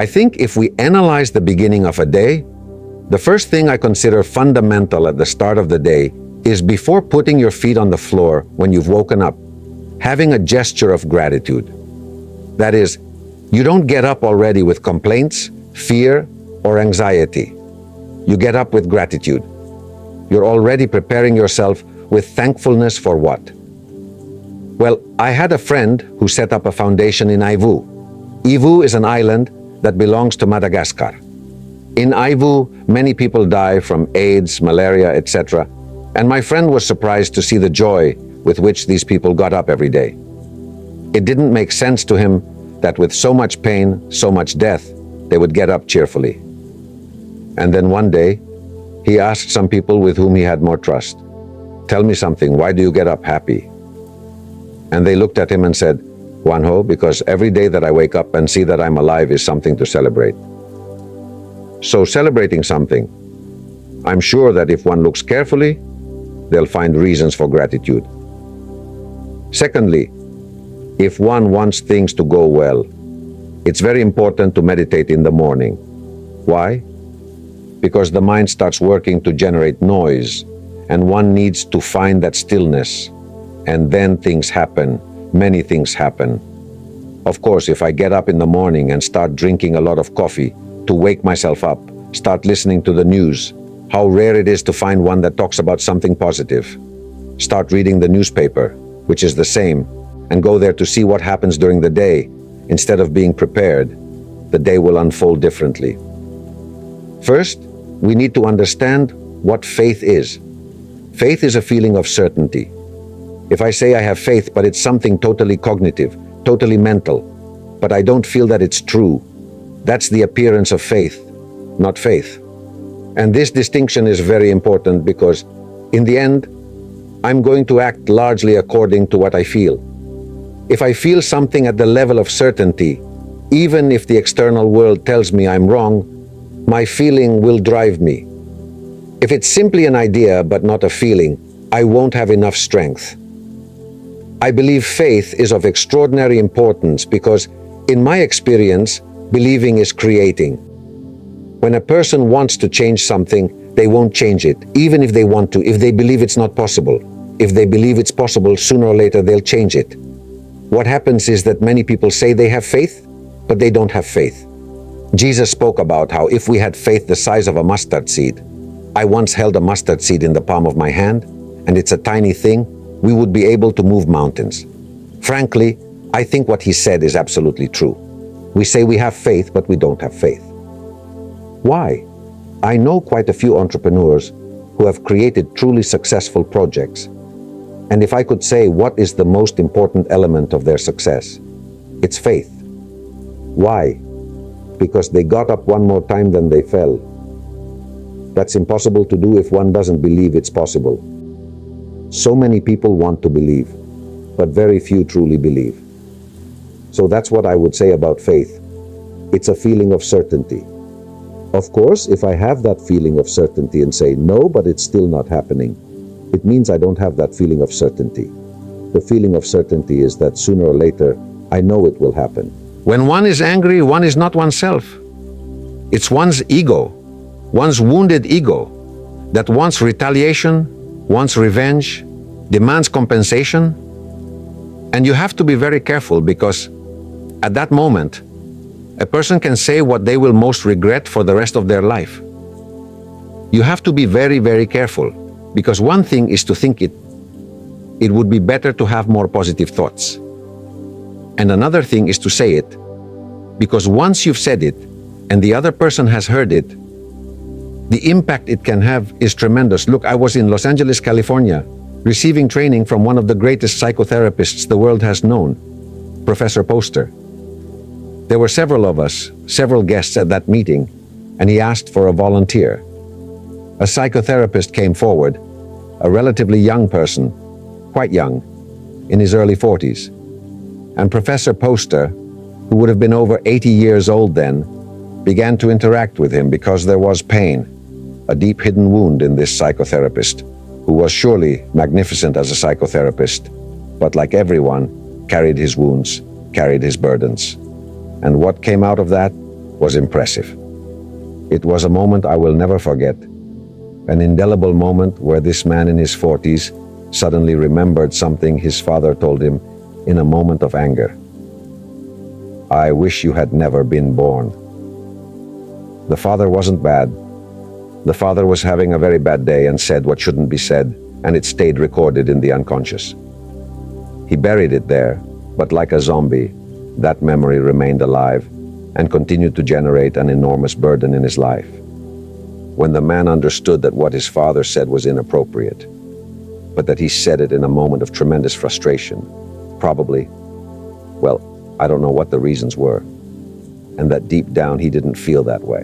I think if we analyze the beginning of a day, the first thing I consider fundamental at the start of the day is, before putting your feet on the floor when you've woken up, having a gesture of gratitude. That is, you don't get up already with complaints, fear, or anxiety. You get up with gratitude. You're already preparing yourself with thankfulness for what? Well, I had a friend who set up a foundation in Ivu. Ivu is an island that belongs to Madagascar. In Ivu, many people die from AIDS, malaria, etc. And my friend was surprised to see the joy with which these people got up every day. It didn't make sense to him that with so much pain, so much death, they would get up cheerfully. And then one day, he asked some people with whom he had more trust, "Tell me something, why do you get up happy?" And they looked at him and said, "Juanjo, because every day that I wake up and see that I'm alive is something to celebrate." So celebrating something, I'm sure that if one looks carefully, they'll find reasons for gratitude. Secondly, if one wants things to go well, it's very important to meditate in the morning. Why? Because the mind starts working to generate noise, and one needs to find that stillness, and then things happen, many things happen. Of course, if I get up in the morning and start drinking a lot of coffee to wake myself up, start listening to the news, how rare it is to find one that talks about something positive. Start reading the newspaper, which is the same, and go there to see what happens during the day. Instead of being prepared, the day will unfold differently. First, we need to understand what faith is. Faith is a feeling of certainty. If I say I have faith, but it's something totally cognitive, totally mental, but I don't feel that it's true, that's the appearance of faith, not faith. And this distinction is very important because, in the end, I'm going to act largely according to what I feel. If I feel something at the level of certainty, even if the external world tells me I'm wrong, my feeling will drive me. If it's simply an idea but not a feeling, I won't have enough strength. I believe faith is of extraordinary importance because, in my experience, believing is creating. When a person wants to change something, they won't change it, even if they want to, if they believe it's not possible. If they believe it's possible, sooner or later they'll change it. What happens is that many people say they have faith, but they don't have faith. Jesus spoke about how if we had faith the size of a mustard seed, I once held a mustard seed in the palm of my hand, and it's a tiny thing, we would be able to move mountains. Frankly, I think what he said is absolutely true. We say we have faith, but we don't have faith. Why? I know quite a few entrepreneurs who have created truly successful projects. And if I could say what is the most important element of their success, it's faith. Why? Because they got up one more time than they fell. That's impossible to do if one doesn't believe it's possible. So many people want to believe, but very few truly believe. So that's what I would say about faith. It's a feeling of certainty. Of course, if I have that feeling of certainty and say, no, but it's still not happening, it means I don't have that feeling of certainty. The feeling of certainty is that sooner or later, I know it will happen. When one is angry, one is not oneself. It's one's ego, one's wounded ego, that wants retaliation, wants revenge, demands compensation. And you have to be very careful because at that moment, a person can say what they will most regret for the rest of their life. You have to be very, very careful because one thing is to think it would be better to have more positive thoughts. And another thing is to say it, because once you've said it and the other person has heard it, the impact it can have is tremendous. Look, I was in Los Angeles, California, receiving training from one of the greatest psychotherapists the world has known, Professor Poster. There were several of us, several guests at that meeting, and he asked for a volunteer. A psychotherapist came forward, a relatively young person, quite young, in his early 40s. And Professor Poster, who would have been over 80 years old then, began to interact with him because there was pain, a deep hidden wound in this psychotherapist, who was surely magnificent as a psychotherapist, but like everyone, carried his wounds, carried his burdens. And what came out of that? was impressive. It was a moment I will never forget, an indelible moment where this man in his 40s suddenly remembered something his father told him in a moment of anger. "I wish you had never been born." The father wasn't bad. The father was having a very bad day and said what shouldn't be said, and it stayed recorded in the unconscious. He buried it there, but like a zombie, that memory remained alive and continued to generate an enormous burden in his life. When the man understood that what his father said was inappropriate, but that he said it in a moment of tremendous frustration, probably, well, I don't know what the reasons were, and that deep down he didn't feel that way,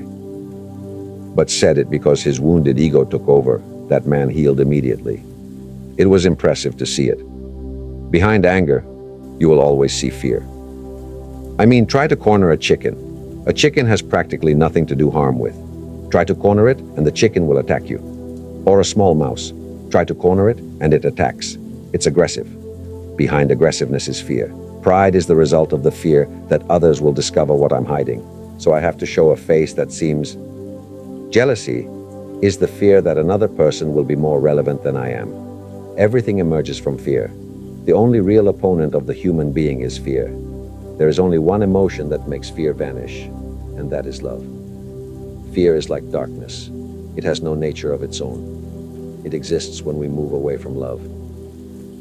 but said it because his wounded ego took over, that man healed immediately. It was impressive to see it. Behind anger, you will always see fear. I mean, try to corner a chicken. A chicken has practically nothing to do harm with. Try to corner it and the chicken will attack you. Or a small mouse. Try to corner it and it attacks. It's aggressive. Behind aggressiveness is fear. Pride is the result of the fear that others will discover what I'm hiding. So I have to show a face that seems... Jealousy is the fear that another person will be more relevant than I am. Everything emerges from fear. The only real opponent of the human being is fear. There is only one emotion that makes fear vanish, and that is love. Fear is like darkness. It has no nature of its own. It exists when we move away from love.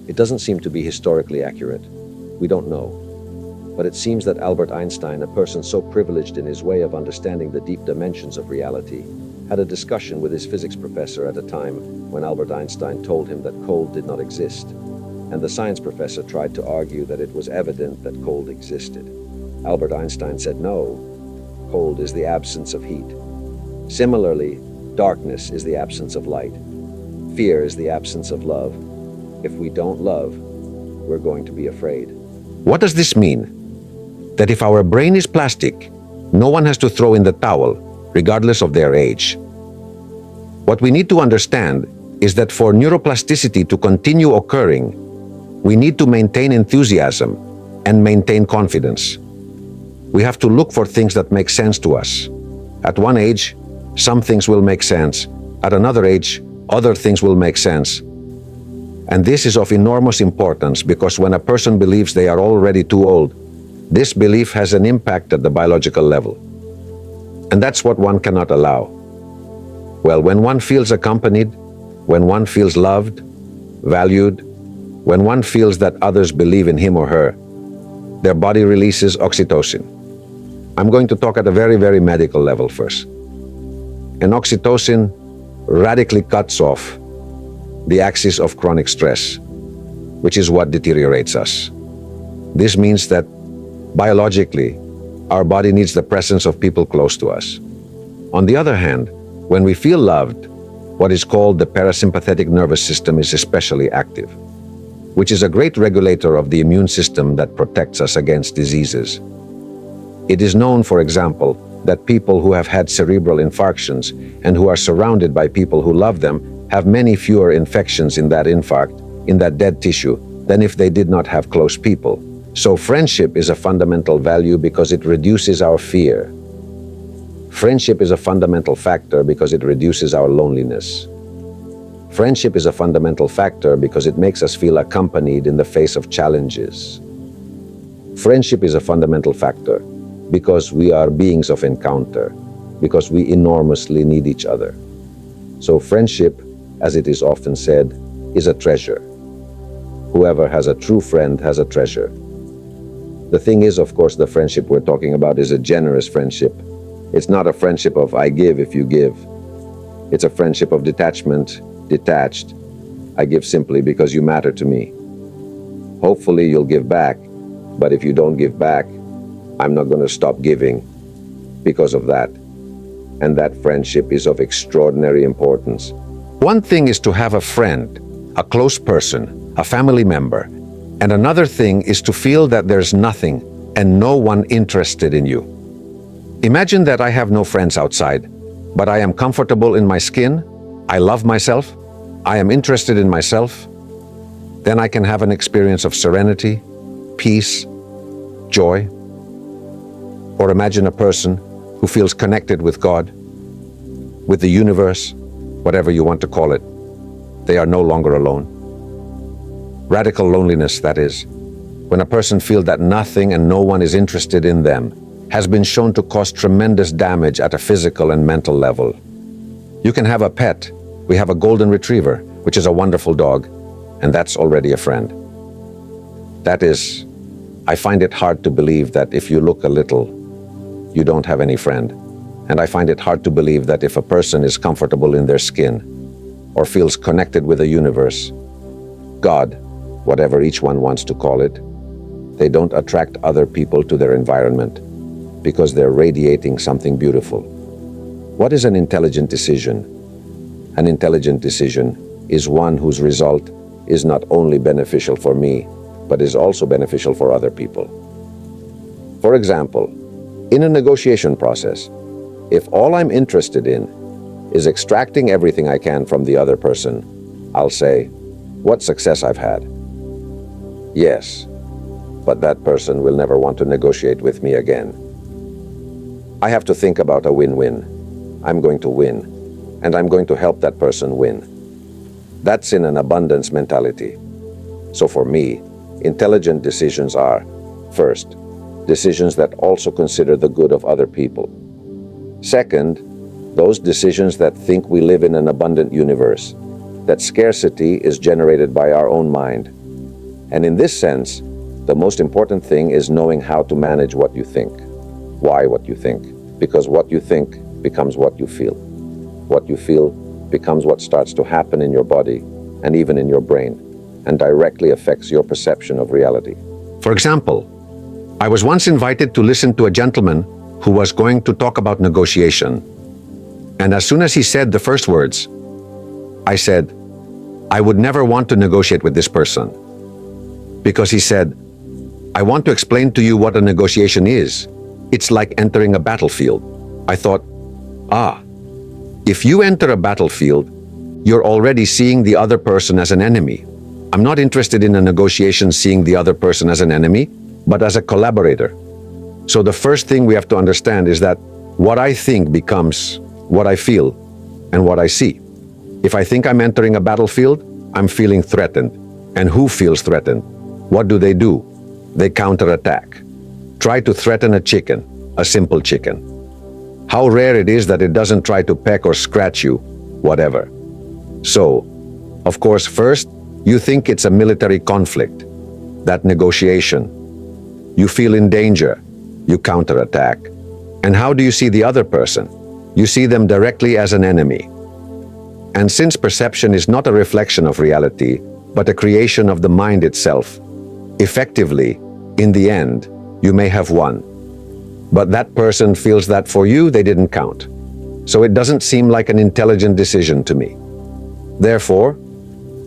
It doesn't seem to be historically accurate. We don't know. But it seems that Albert Einstein, a person so privileged in his way of understanding the deep dimensions of reality, had a discussion with his physics professor at a time when Albert Einstein told him that cold did not exist, and the science professor tried to argue that it was evident that cold existed. Albert Einstein said, "No, cold is the absence of heat. Similarly, darkness is the absence of light. Fear is the absence of love. If we don't love, we're going to be afraid." What does this mean? That if our brain is plastic, no one has to throw in the towel, regardless of their age. What we need to understand is that for neuroplasticity to continue occurring, we need to maintain enthusiasm and maintain confidence. We have to look for things that make sense to us. At one age, some things will make sense. At another age, other things will make sense. And this is of enormous importance because when a person believes they are already too old, this belief has an impact at the biological level. And that's what one cannot allow. Well, when one feels accompanied, when one feels loved, valued, when one feels that others believe in him or her, their body releases oxytocin. I'm going to talk at a very, very medical level first. And oxytocin radically cuts off the axis of chronic stress, which is what deteriorates us. This means that biologically, our body needs the presence of people close to us. On the other hand, when we feel loved, what is called the parasympathetic nervous system is especially active, which is a great regulator of the immune system that protects us against diseases. It is known, for example, that people who have had cerebral infarctions and who are surrounded by people who love them have many fewer infections in that infarct, in that dead tissue, than if they did not have close people. So friendship is a fundamental value because it reduces our fear. Friendship is a fundamental factor because it reduces our loneliness. Friendship is a fundamental factor because it makes us feel accompanied in the face of challenges. Friendship is a fundamental factor because we are beings of encounter, because we enormously need each other. So friendship, as it is often said, is a treasure. Whoever has a true friend has a treasure. The thing is, of course, the friendship we're talking about is a generous friendship. It's not a friendship of I give if you give. It's a friendship of detachment, detached. I give simply because you matter to me. Hopefully you'll give back, but if you don't give back, I'm not going to stop giving because of that. And that friendship is of extraordinary importance. One thing is to have a friend, a close person, a family member, and another thing is to feel that there's nothing and no one interested in you. Imagine that I have no friends outside, but I am comfortable in my skin, I love myself, I am interested in myself. Then I can have an experience of serenity, peace, joy. Or imagine a person who feels connected with God, with the universe, whatever you want to call it, they are no longer alone. Radical loneliness, that is, when a person feels that nothing and no one is interested in them, has been shown to cause tremendous damage at a physical and mental level. You can have a pet. We have a golden retriever, which is a wonderful dog, and that's already a friend. That is, I find it hard to believe that if you look a little, you don't have any friend. And I find it hard to believe that if a person is comfortable in their skin or feels connected with the universe, God, whatever each one wants to call it, they don't attract other people to their environment because they're radiating something beautiful. What is an intelligent decision? An intelligent decision is one whose result is not only beneficial for me, but is also beneficial for other people. For example, in a negotiation process, if all I'm interested in is extracting everything I can from the other person, I'll say, what success I've had. Yes, but that person will never want to negotiate with me again. I have to think about a win-win. I'm going to win, and I'm going to help that person win. That's in an abundance mentality. So for me, intelligent decisions are, first, decisions that also consider the good of other people. Second, those decisions that think we live in an abundant universe, that scarcity is generated by our own mind. And in this sense, the most important thing is knowing how to manage what you think. Why what you think? Because what you think becomes what you feel. What you feel becomes what starts to happen in your body and even in your brain, and directly affects your perception of reality. For example, I was once invited to listen to a gentleman who was going to talk about negotiation. And as soon as he said the first words, I said, I would never want to negotiate with this person. Because he said, I want to explain to you what a negotiation is. It's like entering a battlefield. I thought, if you enter a battlefield, you're already seeing the other person as an enemy. I'm not interested in a negotiation seeing the other person as an enemy, but as a collaborator. So the first thing we have to understand is that what I think becomes what I feel and what I see. If I think I'm entering a battlefield, I'm feeling threatened. And who feels threatened? What do? They counterattack. Try to threaten a chicken, a simple chicken. How rare it is that it doesn't try to peck or scratch you, whatever. So, of course, first, you think it's a military conflict, that negotiation. You feel in danger, you counterattack. And how do you see the other person? You see them directly as an enemy. And since perception is not a reflection of reality, but a creation of the mind itself, effectively, in the end, you may have won. But that person feels that for you, they didn't count. So it doesn't seem like an intelligent decision to me. Therefore,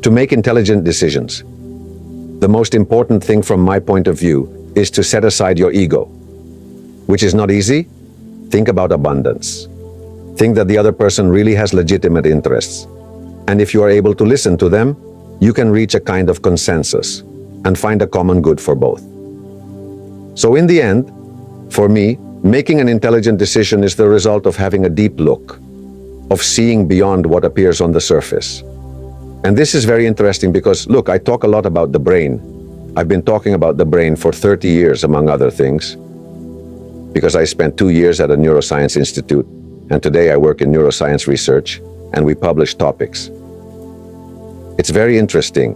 to make intelligent decisions, the most important thing from my point of view is to set aside your ego, which is not easy. Think about abundance. Think that the other person really has legitimate interests. And if you are able to listen to them, you can reach a kind of consensus and find a common good for both. So in the end, for me, making an intelligent decision is the result of having a deep look, of seeing beyond what appears on the surface. And this is very interesting because, look, I talk a lot about the brain. I've been talking about the brain for 30 years, among other things, because I spent 2 years at a neuroscience institute, and today I work in neuroscience research, and we publish topics. It's very interesting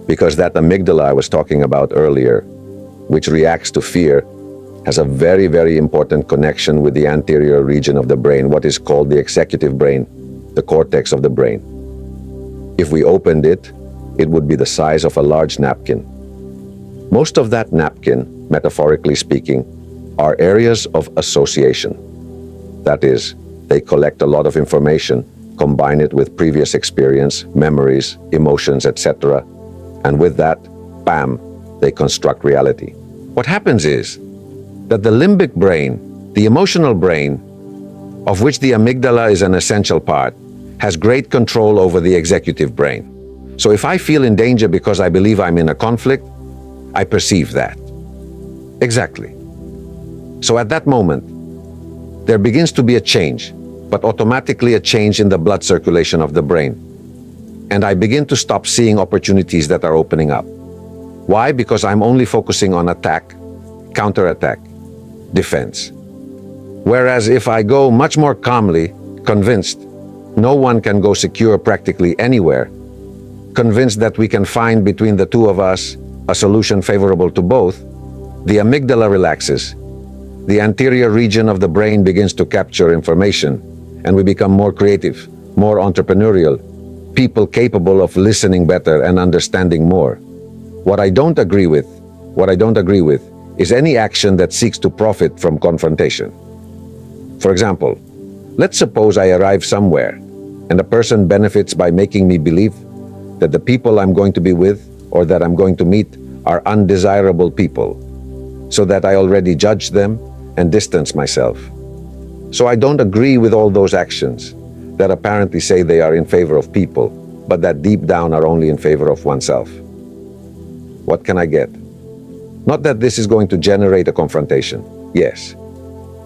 because that amygdala I was talking about earlier, which reacts to fear, has a very, very important connection with the anterior region of the brain, what is called the executive brain, the cortex of the brain. If we opened it, it would be the size of a large napkin. Most of that napkin, metaphorically speaking, are areas of association. That is, they collect a lot of information, combine it with previous experience, memories, emotions, etc. And with that, bam, they construct reality. What happens is that the limbic brain, the emotional brain, of which the amygdala is an essential part, has great control over the executive brain. So if I feel in danger because I believe I'm in a conflict, I perceive that. Exactly. So at that moment, there begins to be a change, but automatically a change in the blood circulation of the brain. And I begin to stop seeing opportunities that are opening up. Why? Because I'm only focusing on attack, counterattack, defense. Whereas if I go much more calmly, convinced no one can go secure practically anywhere, convinced that we can find between the two of us a solution favorable to both, the amygdala relaxes, the anterior region of the brain begins to capture information, and we become more creative, more entrepreneurial, people capable of listening better and understanding more. What I don't agree with is any action that seeks to profit from confrontation. For example, let's suppose I arrive somewhere and a person benefits by making me believe that the people I'm going to be with or that I'm going to meet are undesirable people, so that I already judge them and distance myself. So I don't agree with all those actions that apparently say they are in favor of people, but that deep down are only in favor of oneself. What can I get? Not that this is going to generate a confrontation, yes.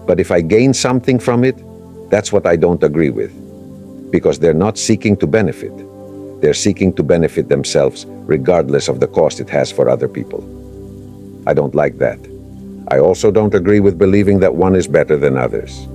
But if I gain something from it, that's what I don't agree with. Because they're not seeking to benefit. They're seeking to benefit themselves regardless of the cost it has for other people. I don't like that. I also don't agree with believing that one is better than others.